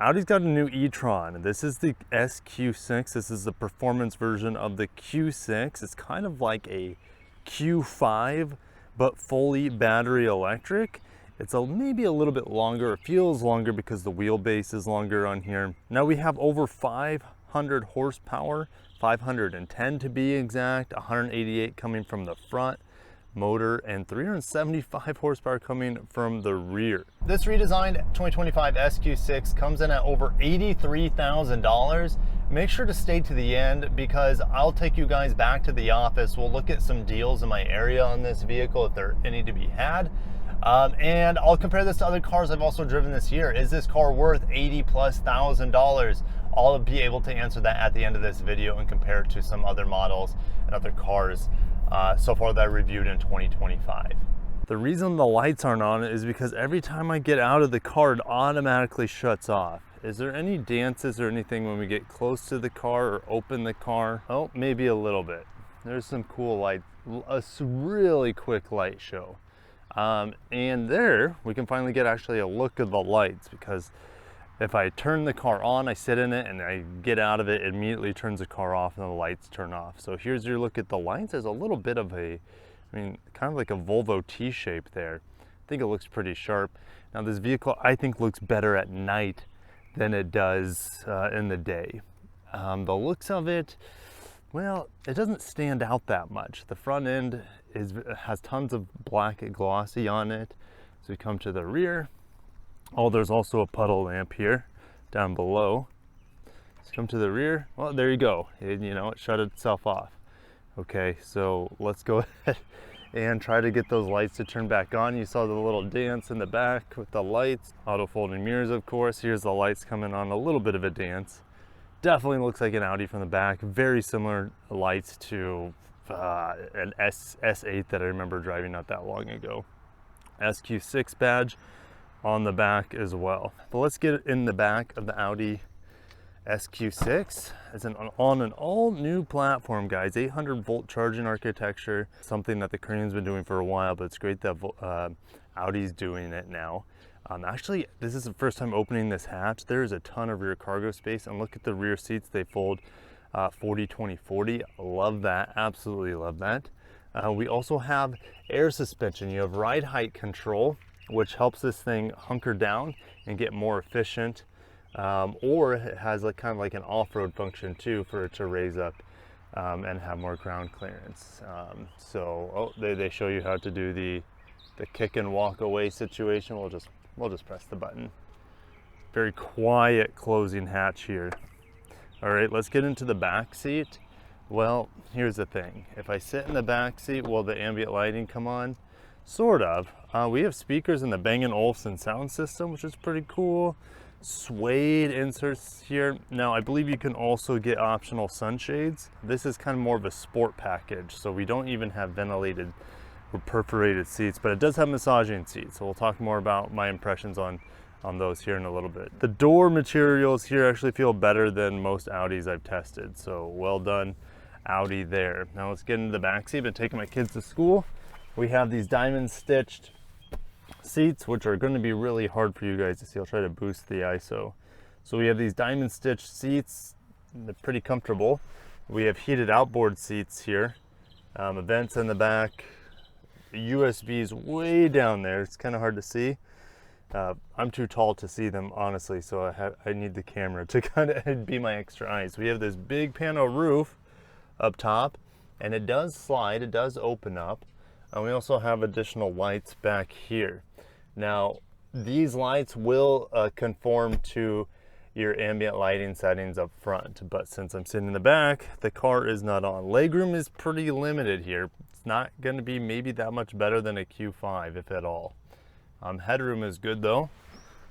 Audi's got a new e-tron. This is the SQ6. This is the performance version of the Q6. It's kind of like a Q5, but fully battery electric. It's maybe a little bit longer. It feels longer because the wheelbase is longer on here. Now we have over 500 horsepower, 510 to be exact, 188 coming from the front motor and 375 horsepower coming from the rear. This redesigned 2025 SQ6 comes in at over $83,000. Make sure to stay to the end because I'll take you guys back to the office. We'll look at some deals in my area on this vehicle if there are any to be had. And I'll compare this to other cars I've also driven this year. Is this car worth $80,000+? I'll be able to answer that at the end of this video and compare it to some other models and other cars so far that I reviewed in 2025. The reason the lights aren't on is because every time I get out of the car, it automatically shuts off. Is there any dances or anything when we get close to the car or open the car? Oh, maybe a little bit. There's some cool lights, a really quick light show. And there we can finally get actually a look of the lights, because if I turn the car on, I sit in it and I get out of it, it immediately turns the car off and the lights turn off. So here's your look at the lights. There's a little bit of a, kind of like a Volvo T shape there. I think it looks pretty sharp. Now this vehicle, I think, looks better at night than it does in the day. The looks of it, well, it doesn't stand out that much. The front end has tons of black glossy on it. So we come to the rear. Oh, there's also a puddle lamp here down below. Let's come to the rear. Well, there you go. It shut itself off. Okay, so let's go ahead and try to get those lights to turn back on. You saw the little dance in the back with the lights. Auto folding mirrors, of course. Here's the lights coming on, a little bit of a dance. Definitely looks like an Audi from the back. Very similar lights to an S8 that I remember driving not that long ago. SQ6 badge on the back as well. But let's get in the back of the Audi SQ6. It's on an all new platform, guys. 800 volt charging architecture, something that the Koreans been doing for a while, but it's great that Audi's doing it now. Actually, this is the first time opening this hatch. There's a ton of rear cargo space, and look at the rear seats. They fold 40-20-40. Love that, absolutely love that. We also have air suspension. You have ride height control, which helps this thing hunker down and get more efficient. Or it has kind of like an off-road function too, for it to raise up and have more ground clearance. They show you how to do the kick and walk away situation. We'll just press the button. Very quiet closing hatch here. All right, let's get into the back seat. Well, here's the thing. If I sit in the back seat, will the ambient lighting come on? Sort of. We have speakers in the Bang & Olufsen sound system, which is pretty cool. Suede inserts here. Now, I believe you can also get optional sunshades. This is kind of more of a sport package, so we don't even have ventilated or perforated seats, but it does have massaging seats. So we'll talk more about my impressions on those here in a little bit. The door materials here actually feel better than most Audis I've tested, so well done, Audi there. Now let's get into the back seat. I've been taking my kids to school. We have these diamond stitched seats, which are going to be really hard for you guys to see. I'll try to boost the ISO. So we have these diamond stitched seats. They're pretty comfortable. We have heated outboard seats here. Vents in the back. USBs way down there. It's kind of hard to see. I'm too tall to see them, honestly, so I need the camera to kind of be my extra eyes. We have this big panel roof up top, and it does slide. It does open up. And we also have additional lights back here. Now, these lights will conform to your ambient lighting settings up front, but since I'm sitting in the back, the car is not on. Legroom is pretty limited here. It's not going to be maybe that much better than a Q5, if at all. Headroom is good though,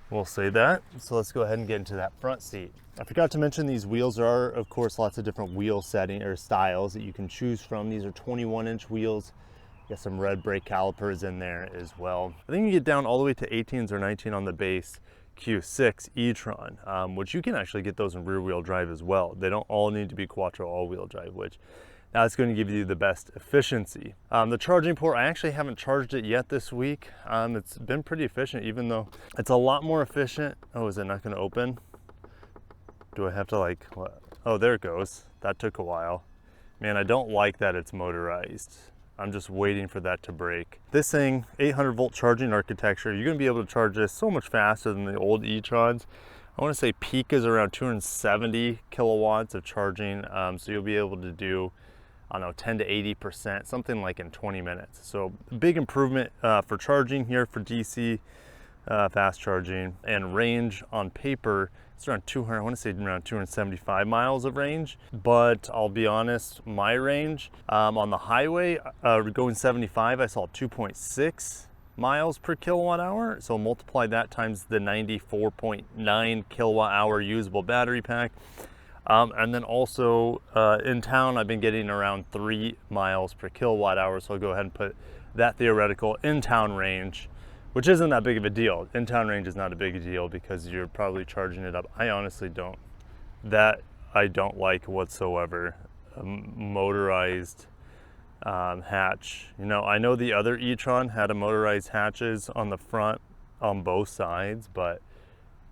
we'll say that. So let's go ahead and get into that front seat. I forgot to mention these wheels. There are, of course, lots of different wheel setting or styles that you can choose from. These are 21-inch wheels. Got some red brake calipers in there as well. I think you get down all the way to 18s or 19 on the base Q6 e-tron, which you can actually get those in rear wheel drive as well. They don't all need to be quattro all-wheel drive, which that's going to give you the best efficiency. The charging port, I actually haven't charged it yet this week. It's been pretty efficient, even though it's a lot more efficient. Oh, is it not going to open? Do I have to like, what? Oh, there it goes. That took a while. Man, I don't like that it's motorized. I'm just waiting for that to break. This thing, 800 volt charging architecture, you're gonna be able to charge this so much faster than the old e-trons. I wanna say peak is around 270 kilowatts of charging. So you'll be able to do, I don't know, 10 to 80%, something like in 20 minutes. So big improvement for charging here for DC, fast charging, and range on paper. It's around 200, I want to say around 275 miles of range, but I'll be honest, my range on the highway, going 75, I saw 2.6 miles per kilowatt hour. So multiply that times the 94.9 kilowatt hour usable battery pack. And then also in town, I've been getting around 3 miles per kilowatt hour. So I'll go ahead and put that theoretical in-town range, which isn't that big of a deal. In-town range is not a big deal because you're probably charging it up. I honestly don't. That I don't like whatsoever. A motorized hatch. You know, I know the other e-tron had a motorized hatches on the front on both sides, but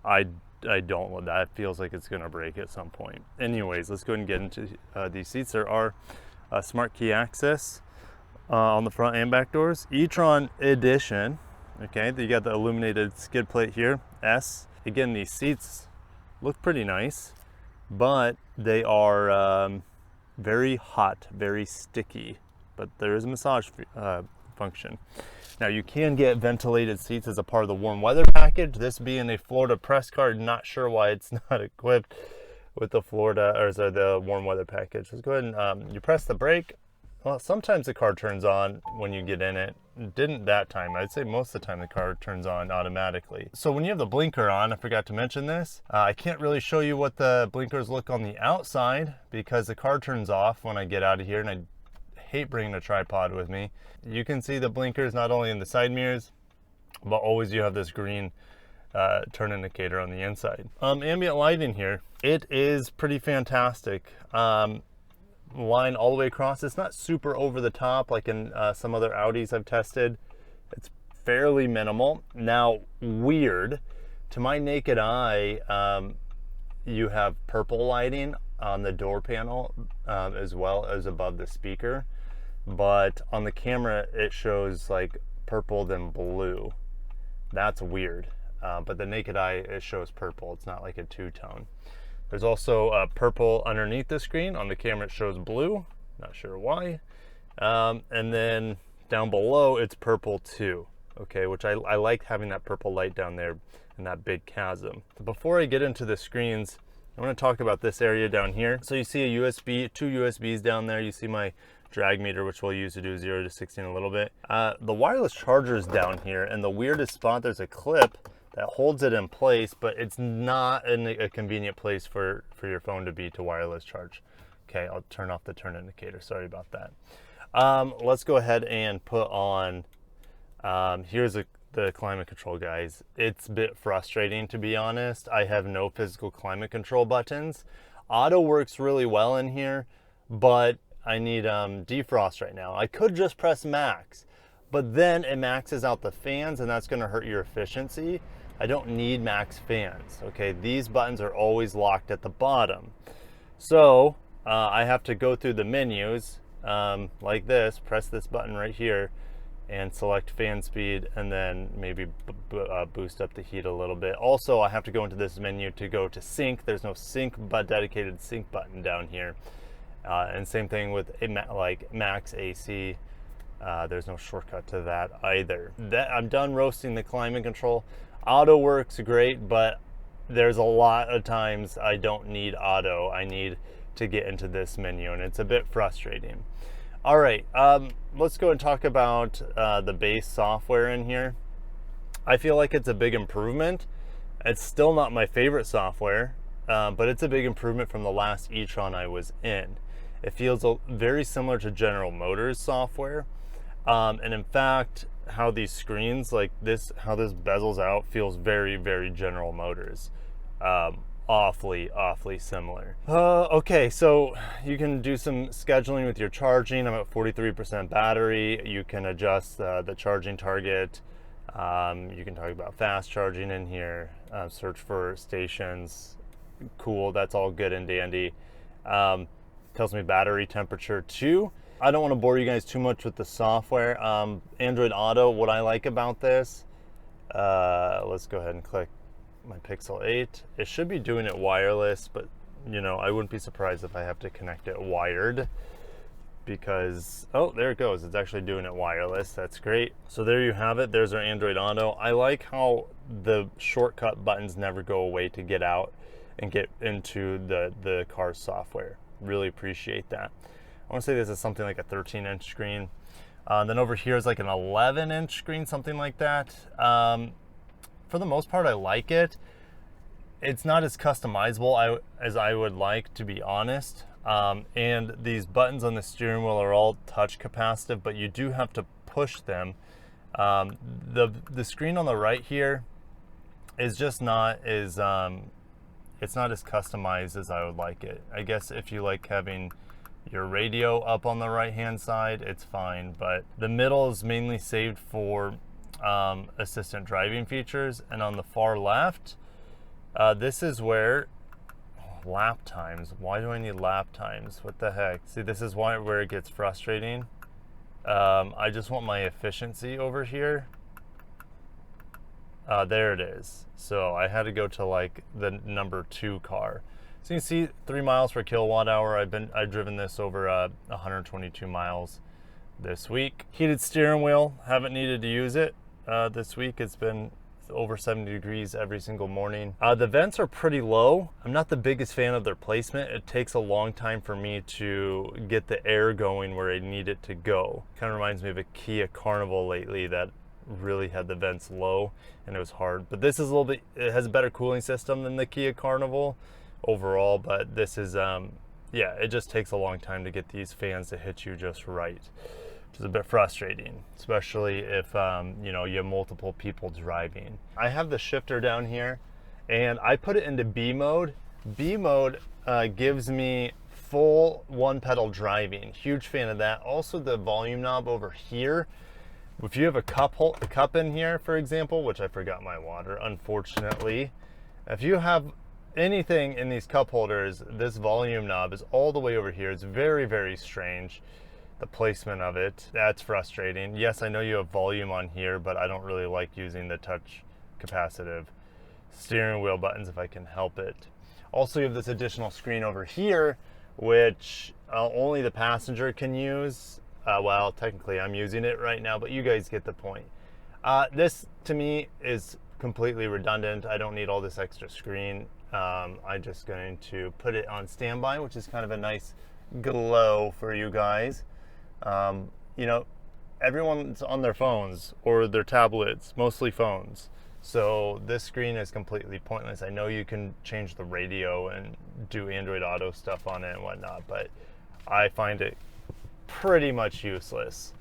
I don't. That feels like it's gonna break at some point. Anyways, let's go ahead and get into these seats. There are smart key access on the front and back doors. e-tron edition. Okay, you got the illuminated skid plate here, S. Again, these seats look pretty nice, but they are very hot, very sticky, but there is a massage function. Now you can get ventilated seats as a part of the warm weather package. This being a Florida press card, not sure why it's not equipped with the Florida, or sorry, the warm weather package. Let's go ahead and you press the brake. Well, sometimes the car turns on when you get in it. It didn't that time. I'd say most of the time the car turns on automatically. So when you have the blinker on, I forgot to mention this, I can't really show you what the blinkers look on the outside because the car turns off when I get out of here, and I hate bringing a tripod with me. You can see the blinkers not only in the side mirrors, but always you have this green turn indicator on the inside. Ambient lighting here, it is pretty fantastic. Line all the way across. It's not super over the top like in some other Audis I've tested. It's fairly minimal. Now, weird, to my naked eye, you have purple lighting on the door panel as well as above the speaker, but on the camera it shows like purple then blue. That's weird, but the naked eye, it shows purple. It's not like a two-tone. There's also purple underneath the screen. On the camera it shows blue, not sure why. And then down below it's purple too, okay, which I like having that purple light down there in that big chasm. Before I get into the screens, I want to talk about this area down here. So you see a USB, 2 USBs down there. You see my drag meter, which we'll use to do 0 to 60 in a little bit. The wireless charger is down here, and the weirdest spot, there's a clip that holds it in place, but it's not in a convenient place for your phone to be to wireless charge. Okay, I'll turn off the turn indicator. Sorry about that. Let's go ahead and put on, here's the climate control, guys. It's a bit frustrating, to be honest. I have no physical climate control buttons. Auto works really well in here, but I need defrost right now. I could just press max, but then it maxes out the fans, and that's gonna hurt your efficiency. I don't need max fans, okay? These buttons are always locked at the bottom. So I have to go through the menus like this, press this button right here, and select fan speed, and then maybe boost up the heat a little bit. Also, I have to go into this menu to go to sync. There's no sync but dedicated sync button down here. And same thing with like max AC. There's no shortcut to that either. I'm done roasting the climate control. Auto works great, but there's a lot of times I don't need auto. I need to get into this menu, and it's a bit frustrating. All right, let's go and talk about the base software in here. I feel like it's a big improvement. It's still not my favorite software, but it's a big improvement from the last e-tron I was in. It feels very similar to General Motors software. And in fact, how these screens, like this, how this bezels out feels very, very General Motors. Awfully similar. Okay, so you can do some scheduling with your charging. I'm at 43% battery. You can adjust the charging target. You can talk about fast charging in here, search for stations, cool. That's all good and dandy. Tells me battery temperature too. I don't want to bore you guys too much with the software. Android Auto, what I like about this, let's go ahead and click my Pixel 8. It should be doing it wireless, but you know, I wouldn't be surprised if I have to connect it wired, because, oh, there it goes. It's actually doing it wireless. That's great. So there you have it. There's our Android Auto. I like how the shortcut buttons never go away to get out and get into the car's software. Really appreciate that. I want to say this is something like a 13-inch screen. Then over here is like an 11-inch screen, something like that. For the most part, I like it. It's not as customizable as I would like, to be honest. And these buttons on the steering wheel are all touch capacitive, but you do have to push them. The screen on the right here is just not as it's not as customized as I would like it. I guess if you like having your radio up on the right hand side, it's fine, but the middle is mainly saved for assistant driving features, and on the far left, this is where lap times. Why do I need lap times? What the heck? See, this is where it gets frustrating. I just want my efficiency over here. There it is. So I had to go to like the number 2 car. So you can see 3 miles per kilowatt hour. I've driven this over 122 miles this week. Heated steering wheel. Haven't needed to use it this week. It's been over 70 degrees every single morning. The vents are pretty low. I'm not the biggest fan of their placement. It takes a long time for me to get the air going where I need it to go. Kind of reminds me of a Kia Carnival lately that really had the vents low and it was hard. But this is a little bit, it has a better cooling system than the Kia Carnival overall, but this is, yeah, it just takes a long time to get these fans to hit you just right. Which is a bit frustrating, especially if you know, you have multiple people driving. I have the shifter down here and I put it into B mode. B mode gives me full one pedal driving. Huge fan of that. Also the volume knob over here. If you have a cup in here, for example, which I forgot my water, unfortunately. If you have anything in these cup holders, this volume knob is all the way over here. It's very, very strange. The placement of it, that's frustrating. Yes, I know you have volume on here, but I don't really like using the touch capacitive steering wheel buttons if I can help it. Also, you have this additional screen over here, which only the passenger can use. Well, technically I'm using it right now, but you guys get the point. This, to me, is completely redundant. I don't need all this extra screen. I'm just going to put it on standby, which is kind of a nice glow for you guys. You know, everyone's on their phones or their tablets, mostly phones. So this screen is completely pointless. I know you can change the radio and do Android Auto stuff on it and whatnot, but I find it pretty much useless.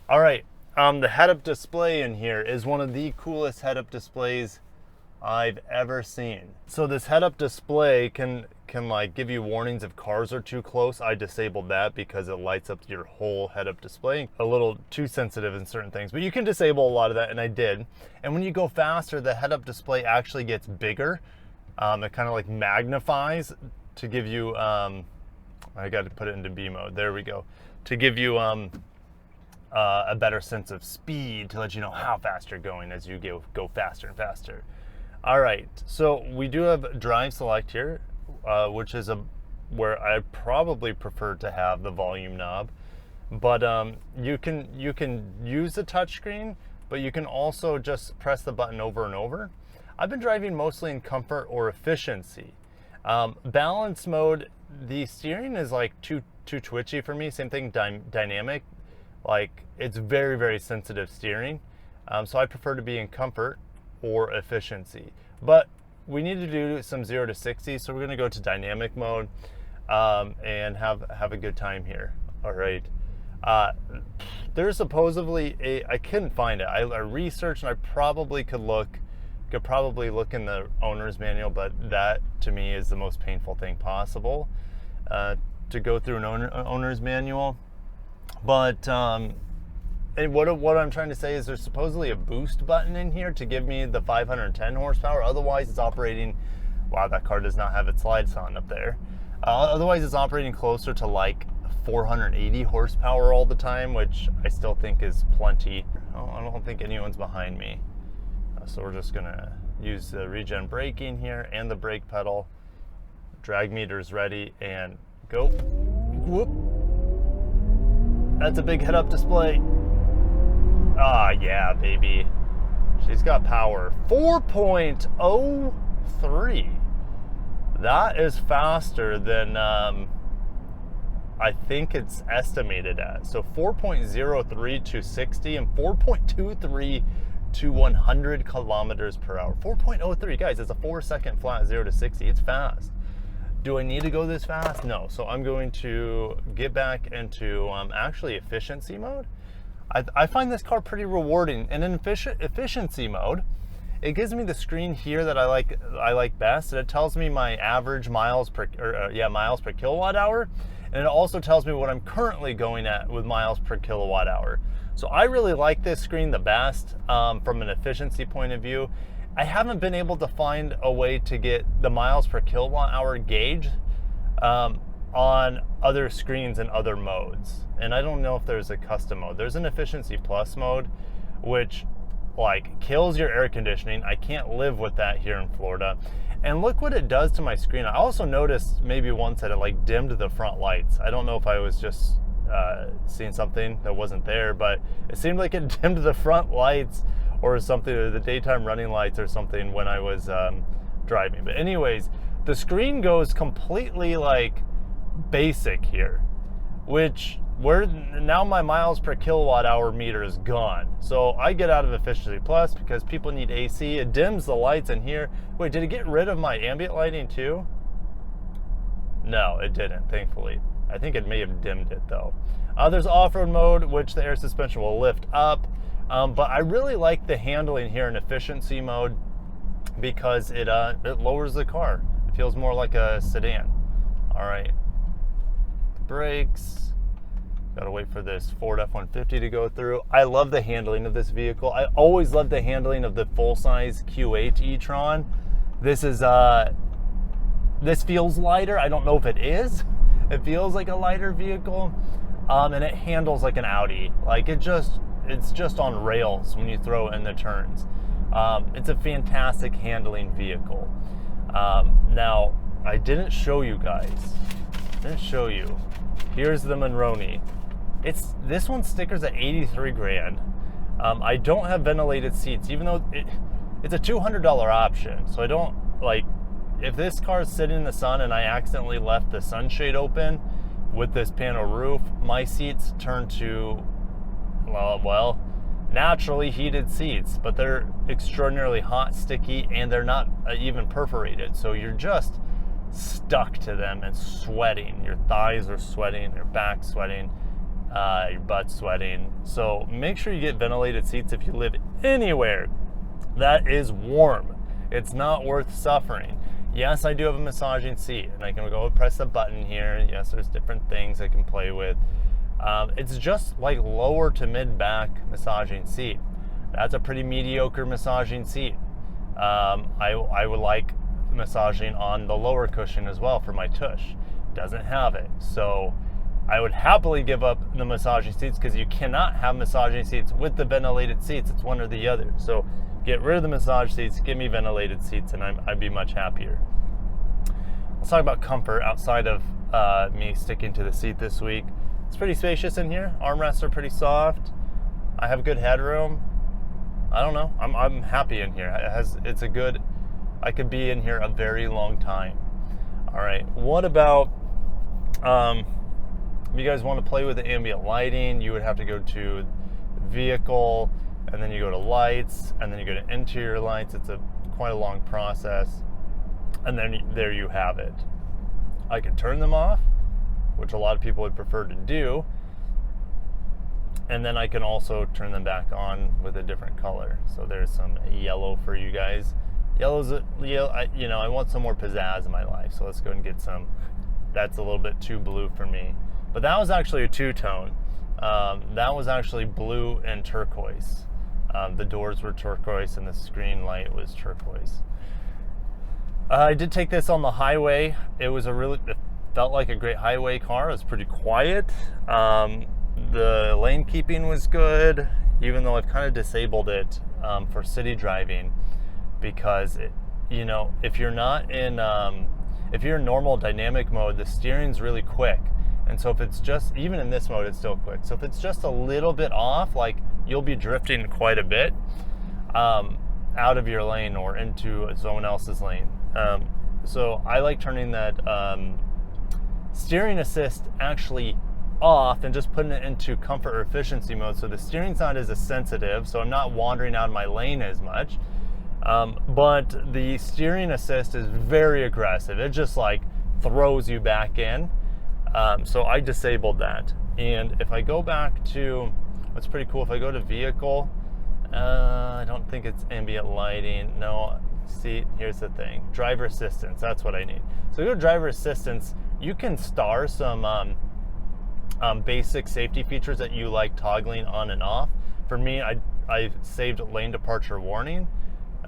All right, the head-up display in here is one of the coolest head-up displays I've ever seen. So this head-up display can like give you warnings if cars are too close. I disabled that because it lights up your whole head-up display. A little too sensitive in certain things, but you can disable a lot of that, and I did. And when you go faster, the head-up display actually gets bigger. It kind of like magnifies to give you, I got to put it into B mode. There we go. To give you a better sense of speed, to let you know how fast you're going as you go faster and faster. All right, so we do have drive select here, which is where I probably prefer to have the volume knob. But you can use the touchscreen, but you can also just press the button over and over. I've been driving mostly in comfort or efficiency. Balance mode, the steering is like too twitchy for me. Same thing, dynamic. Like, it's very, very sensitive steering. So I prefer to be in comfort or efficiency. But we need to do some 0 to 60, so we're gonna go to dynamic mode and have a good time here. All right. There's supposedly I couldn't find it. I researched and I probably could probably look in the owner's manual, but that to me is the most painful thing possible, to go through an owner's manual. But and what I'm trying to say is there's supposedly a boost button in here to give me the 510 horsepower. Otherwise, it's operating Wow, that car does not have its lights on up there. Otherwise, it's operating closer to like 480 horsepower all the time, which I still think is plenty. Oh, I don't think anyone's behind me. So we're just gonna use the regen braking here and the brake pedal. Drag meter's ready and go. Whoop. That's a big head-up display. Ah, yeah, baby. She's got power. 4.03. That is faster than I think it's estimated at. So 4.03 to 60 and 4.23 to 100 kilometers per hour. 4.03, guys, it's a 4-second flat 0 to 60. It's fast. Do I need to go this fast? No. So I'm going to get back into actually efficiency mode. I find this car pretty rewarding. And in efficiency mode, it gives me the screen here that I like best, and it tells me my average miles per kilowatt hour, and it also tells me what I'm currently going at with miles per kilowatt hour. So I really like this screen the best from an efficiency point of view. I haven't been able to find a way to get the miles per kilowatt hour gauge on other screens and other modes, and I don't know if there's a custom mode. There's an efficiency plus mode, which like kills your air conditioning. I can't live with that here in Florida. And look what it does to my screen. I also noticed maybe once that it like dimmed the front lights. I don't know if I was just seeing something that wasn't there, but it seemed like it dimmed the front lights or something, or the daytime running lights or something when I was driving. But anyways, the screen goes completely like basic here, which now my miles per kilowatt hour meter is gone. So I get out of efficiency plus because people need AC. It dims the lights in here. Wait, did it get rid of my ambient lighting too? No, it didn't, thankfully. I think it may have dimmed it though. There's off-road mode, which the air suspension will lift up. But I really like the handling here in efficiency mode because it lowers the car. It feels more like a sedan. All right, brakes. Gotta wait for this Ford F-150 to go through. I love the handling of this vehicle. I always love the handling of the full-size Q8 e-tron. This feels lighter. I don't know if it is. It feels like a lighter vehicle, and it handles like an Audi. Like it's just on rails when you throw it in the turns. It's a fantastic handling vehicle. Now, I didn't show you guys. Here's the Monroney. This one's stickers at 83 grand. I don't have ventilated seats, even though it's a $200 option. So I don't like, if this car is sitting in the sun and I accidentally left the sunshade open with this panel roof, my seats turn to, well, naturally heated seats, but they're extraordinarily hot, sticky, and they're not even perforated. So you're just stuck to them and sweating. Your thighs are sweating, your back's sweating, your butt's sweating. So make sure you get ventilated seats if you live anywhere that is warm. It's not worth suffering. Yes, I do have a massaging seat, and I can go press the button here. Yes, there's different things I can play with. It's just like lower to mid back massaging seat. That's a pretty mediocre massaging seat. I would like massaging on the lower cushion as well for my tush. Doesn't have it. So I would happily give up the massaging seats because you cannot have massaging seats with the ventilated seats. It's one or the other. So get rid of the massage seats, give me ventilated seats, and I'd be much happier. Let's talk about comfort outside of me sticking to the seat this week. It's pretty spacious in here. Armrests are pretty soft. I have good headroom. I don't know. I'm happy in here. It's a good. I could be in here a very long time. All right. What about if you guys want to play with the ambient lighting? You would have to go to vehicle, and then you go to lights, and then you go to interior lights. It's quite a long process, and then there you have it. I could turn them off, which a lot of people would prefer to do, and then I can also turn them back on with a different color. So there's some yellow for you guys. Yellow's, I want some more pizzazz in my life, so let's go and get some. That's a little bit too blue for me, but that was actually a two-tone. That was actually blue and turquoise. The doors were turquoise and the screen light was turquoise. I did take this on the highway. It felt like a great highway car. It was pretty quiet. The lane keeping was good, even though I've kind of disabled it for city driving, because if you're not in, if you're in normal dynamic mode, the steering's really quick. And so if it's just, even in this mode, it's still quick. So if it's just a little bit off, like you'll be drifting quite a bit out of your lane or into someone else's lane. So I like turning that steering assist actually off and just putting it into comfort or efficiency mode. So the steering's not as sensitive, so I'm not wandering out of my lane as much. But the steering assist is very aggressive. It just like throws you back in. So I disabled that. And if I go back to, what's pretty cool, if I go to vehicle, I don't think it's ambient lighting. No, see, here's the thing. Driver assistance, that's what I need. So go to driver assistance, you can star some basic safety features that you like toggling on and off. For me, I saved lane departure warning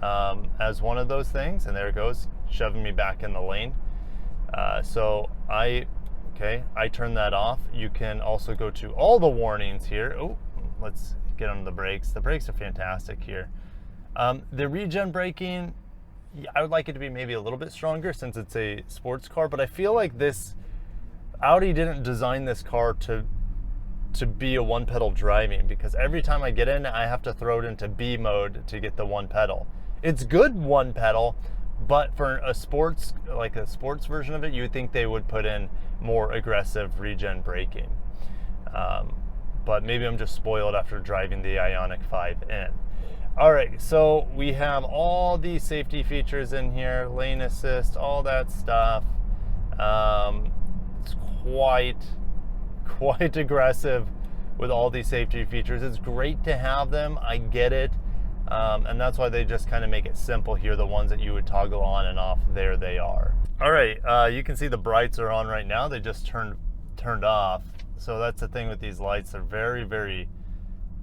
as one of those things, and there it goes, shoving me back in the lane. So I turn that off. You can also go to all the warnings here. Oh, let's get on the brakes. The brakes are fantastic here. The regen braking, I would like it to be maybe a little bit stronger since it's a sports car, but I feel like this Audi didn't design this car to be a one pedal driving, because every time I get in, I have to throw it into B mode to get the one pedal. It's good one pedal, but for a sports, like a sports version of it, you would think they would put in more aggressive regen braking. But maybe I'm just spoiled after driving the Ioniq 5 in. All right, so we have all these safety features in here, lane assist, all that stuff. It's quite aggressive with all these safety features. It's great to have them, I get it. And that's why they just kind of make it simple here. The ones that you would toggle on and off, there they are. All right, you can see the brights are on right now. They just turned off. So that's the thing with these lights. They're very, very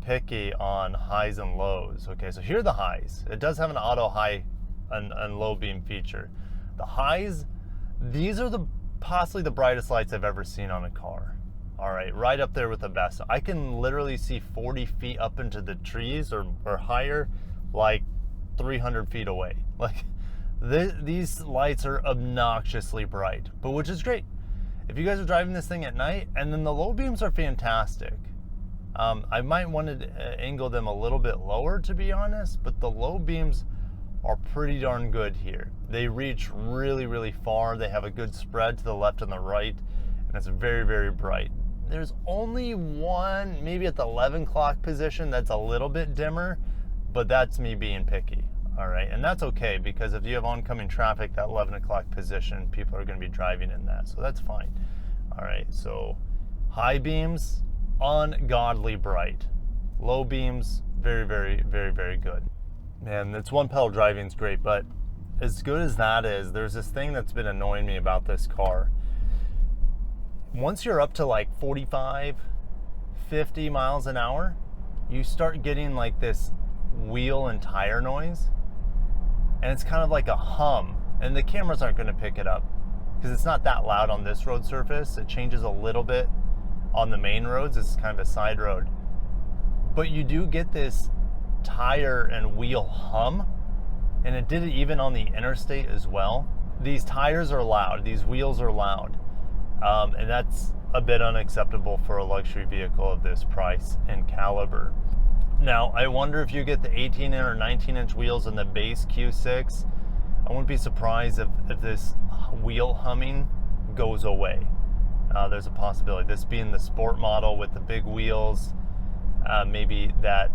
picky on highs and lows. Okay, so here are the highs. It does have an auto high and low beam feature. The highs, these are possibly the brightest lights I've ever seen on a car. All right, right up there with the best. I can literally see 40 feet up into the trees or higher, like 300 feet away. Like these lights are obnoxiously bright, but which is great if you guys are driving this thing at night. And then the low beams are fantastic. I might want to angle them a little bit lower, to be honest, but the low beams are pretty darn good here. They reach really, really far. They have a good spread to the left and the right, and it's very, very bright. There's only one, maybe at the 11 o'clock position, that's a little bit dimmer, but that's me being picky. All right, and that's okay, because if you have oncoming traffic, that 11 o'clock position, people are going to be driving in that, so that's fine. All right, so high beams, ungodly bright. Low beams, very, very, very, very good. Man, it's one pedal driving is great, but as good as that is, there's this thing that's been annoying me about this car. Once you're up to like 45, 50 miles an hour, you start getting like this wheel and tire noise, and it's kind of like a hum, and the cameras aren't going to pick it up because it's not that loud on this road surface. It changes a little bit on the main roads. It's kind of a side road, but you do get this tire and wheel hum, and it did it even on the interstate as well. These tires are loud, these wheels are loud, and that's a bit unacceptable for a luxury vehicle of this price and caliber. Now, I wonder if you get the 18 or 19 inch wheels in the base Q6, I wouldn't be surprised if this wheel humming goes away. There's a possibility. This being the sport model with the big wheels, maybe that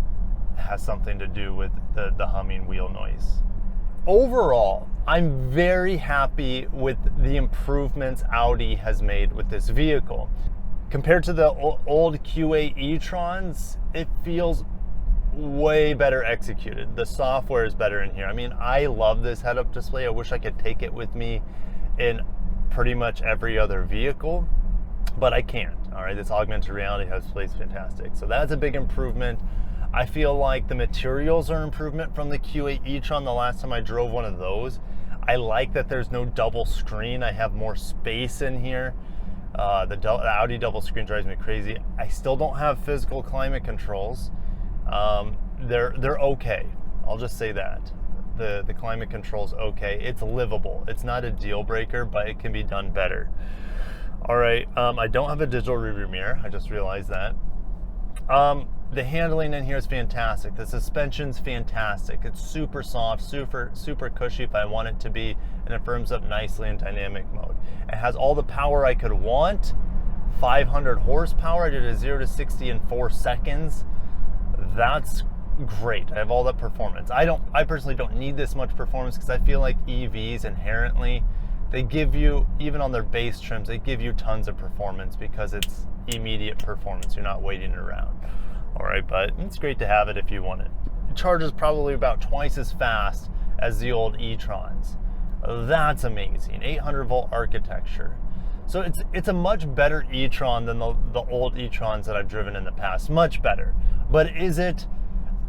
has something to do with the humming wheel noise. Overall, I'm very happy with the improvements Audi has made with this vehicle. Compared to the old Q8 e-trons, it feels way better executed. The software is better in here. I mean, I love this head-up display. I wish I could take it with me in pretty much every other vehicle, but I can't. All right, this augmented reality display is fantastic. So that's a big improvement. I feel like the materials are an improvement from the Q8 e-tron. The last time I drove one of those, I like that there's no double screen. I have more space in here. The Audi double screen drives me crazy. I still don't have physical climate controls. They're okay. I'll just say that. The climate control's okay. It's livable. It's not a deal breaker, but it can be done better. All right, I don't have a digital rearview mirror. I just realized that. The handling in here is fantastic. The suspension's fantastic. It's super soft, super cushy if I want it to be, and it firms up nicely in dynamic mode. It has all the power I could want. 500 horsepower. I did a 0 to 60 in 4 seconds. That's great. I have all that performance. I personally don't need this much performance because I feel like EVs inherently, they give you, even on their base trims, they give you tons of performance because it's immediate performance. You're not waiting around. All right, but it's great to have it if you want it. It charges probably about twice as fast as the old e-trons. That's amazing. 800 volt architecture. So it's a much better e-tron than the old e-trons that I've driven in the past. Much better. But is it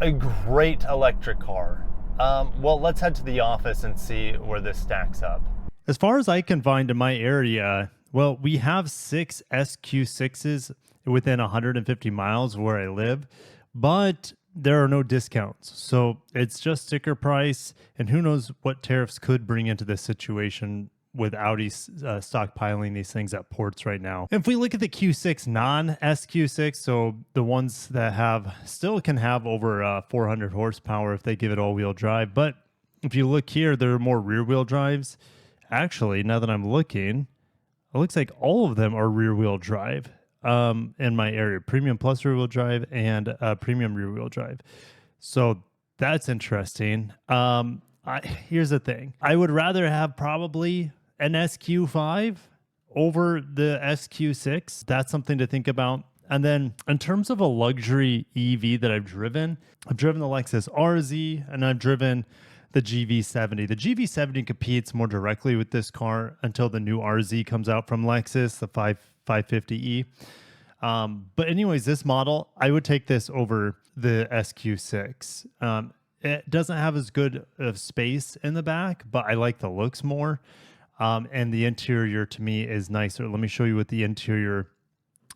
a great electric car? Well, let's head to the office and see where this stacks up. As far as I can find in my area, well, we have 6 SQ6s within 150 miles where I live, but there are no discounts. So it's just sticker price, and who knows what tariffs could bring into this situation with Audi stockpiling these things at ports right now. If we look at the Q6 non-SQ6, so the ones that still can have over 400 horsepower if they give it all-wheel drive, but if you look here, there are more rear-wheel drives. Actually, now that I'm looking, it looks like all of them are rear-wheel drive in my area. Premium Plus rear-wheel drive and Premium rear-wheel drive. So that's interesting. Here's the thing. I would rather have probably an SQ5 over the SQ6. That's something to think about. And then in terms of a luxury EV that I've driven the Lexus RZ, and I've driven the GV70. The GV70 competes more directly with this car until the new RZ comes out from Lexus, the 550e. But anyways, this model, I would take this over the SQ6. It doesn't have as good of space in the back, but I like the looks more. And the interior to me is nicer. Let me show you what the interior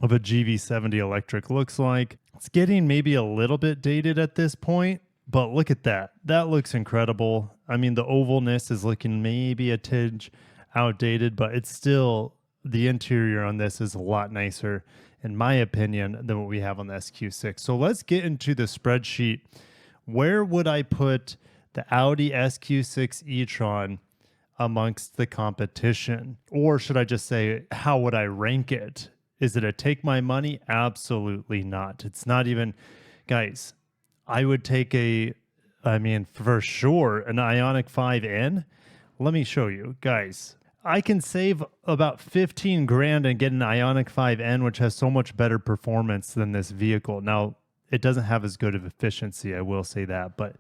of a GV70 electric looks like. It's getting maybe a little bit dated at this point, but look at that. That looks incredible. I mean, the ovalness is looking maybe a tinge outdated, but it's still, the interior on this is a lot nicer, in my opinion, than what we have on the SQ6. So let's get into the spreadsheet. Where would I put the Audi SQ6 e-tron amongst the competition? Or should I just say, how would I rank it? Is it a take my money? Absolutely not. It's not even, guys, I would take for sure, an Ioniq 5N. Let me show you, guys. I can save about 15 grand and get an Ioniq 5N, which has so much better performance than this vehicle. Now, it doesn't have as good of efficiency, I will say that, but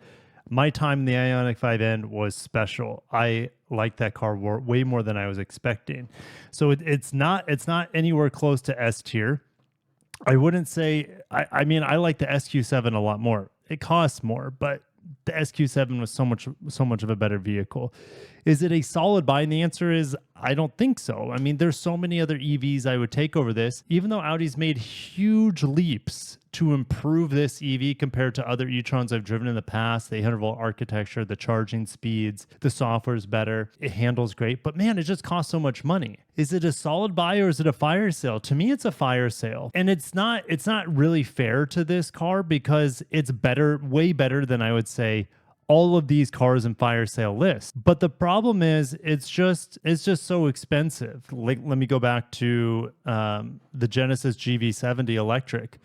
my time in the Ioniq 5N was special. I liked that car way more than I was expecting. So it's not anywhere close to S tier. I wouldn't say, I like the SQ7 a lot more. It costs more, but the SQ7 was so much of a better vehicle. Is it a solid buy? And the answer is, I don't think so. I mean, there's so many other EVs I would take over this, even though Audi's made huge leaps to improve this EV compared to other e-trons I've driven in the past. The 800 volt architecture, the charging speeds, the software is better. It handles great, but man, it just costs so much money. Is it a solid buy or is it a fire sale? To me, it's a fire sale. And it's not really fair to this car because it's better, way better than I would say all of these cars in fire sale lists. But the problem is it's just so expensive. Like, let me go back to the Genesis GV70 electric.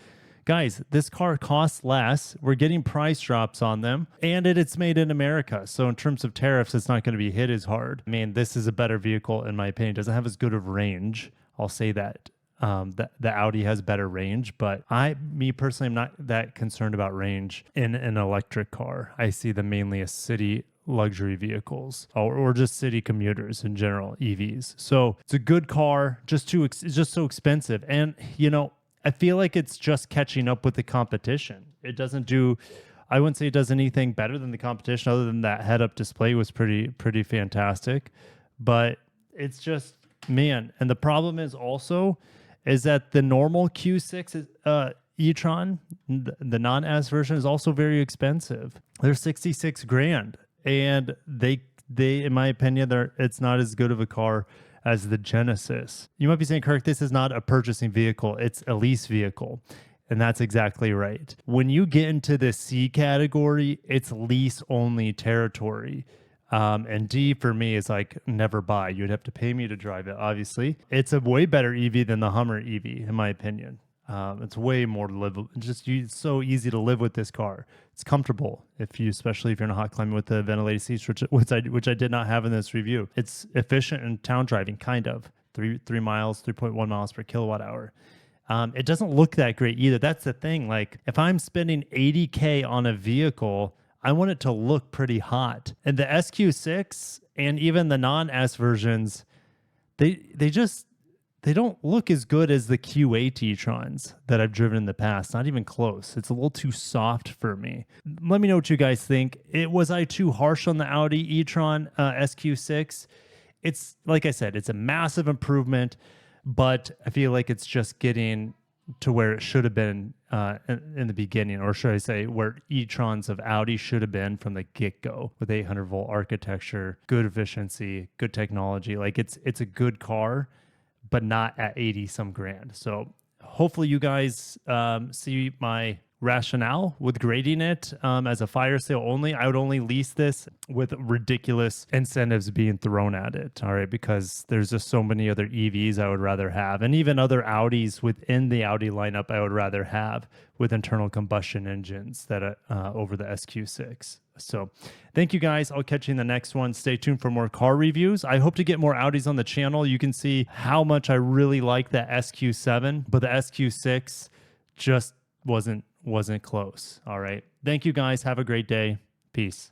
Guys, this car costs less. We're getting price drops on them, and it's made in America. So in terms of tariffs, it's not going to be hit as hard. I mean, this is a better vehicle, in my opinion. It doesn't have as good of range. I'll say that. The Audi has better range, but me personally, I'm not that concerned about range in an electric car. I see them mainly as city luxury vehicles or just city commuters in general, EVs. So it's a good car, it's just so expensive. And, I feel like it's just catching up with the competition. It doesn't do I wouldn't say it does anything better than the competition, other than that head-up display was pretty fantastic. But it's just, man, and the problem is also is that the normal Q6 e-tron, the non-S version, is also very expensive. They're 66 grand, and they in my opinion, it's not as good of a car as the Genesis. You might be saying, Kirk, this is not a purchasing vehicle, it's a lease vehicle. And that's exactly right. When you get into the C category, it's lease only territory. And D for me is like never buy. You'd have to pay me to drive it, obviously. It's a way better EV than the Hummer EV, in my opinion. It's way more livable. It's so easy to live with this car. It's comfortable, especially if you're in a hot climate with the ventilated seats, which I did not have in this review. It's efficient in town driving, kind of. 3 miles, 3.1 miles per kilowatt hour. It doesn't look that great either. That's the thing. Like, if I'm spending $80K on a vehicle, I want it to look pretty hot. And the SQ6 and even the non-S versions, they don't look as good as the Q8 e-trons that I've driven in the past. Not even close. It's a little too soft for me. Let me know what you guys think. Was I too harsh on the Audi e-tron SQ6? It's, like I said, it's a massive improvement, but I feel like it's just getting to where it should have been in the beginning, or should I say where e-trons of Audi should have been from the get-go, with 800-volt architecture, good efficiency, good technology. Like, it's a good car, but not at 80 some grand. So hopefully you guys see my rationale with grading it as a fire sale only. I would only lease this with ridiculous incentives being thrown at it, all right, because there's just so many other EVs I would rather have, and even other Audis within the Audi lineup I would rather have with internal combustion engines that over the SQ6. So thank you guys. I'll catch you in the next one. Stay tuned for more car reviews. I hope to get more Audis on the channel. You can see how much I really like that SQ7, but the SQ6 just wasn't close. All right. Thank you guys. Have a great day. Peace.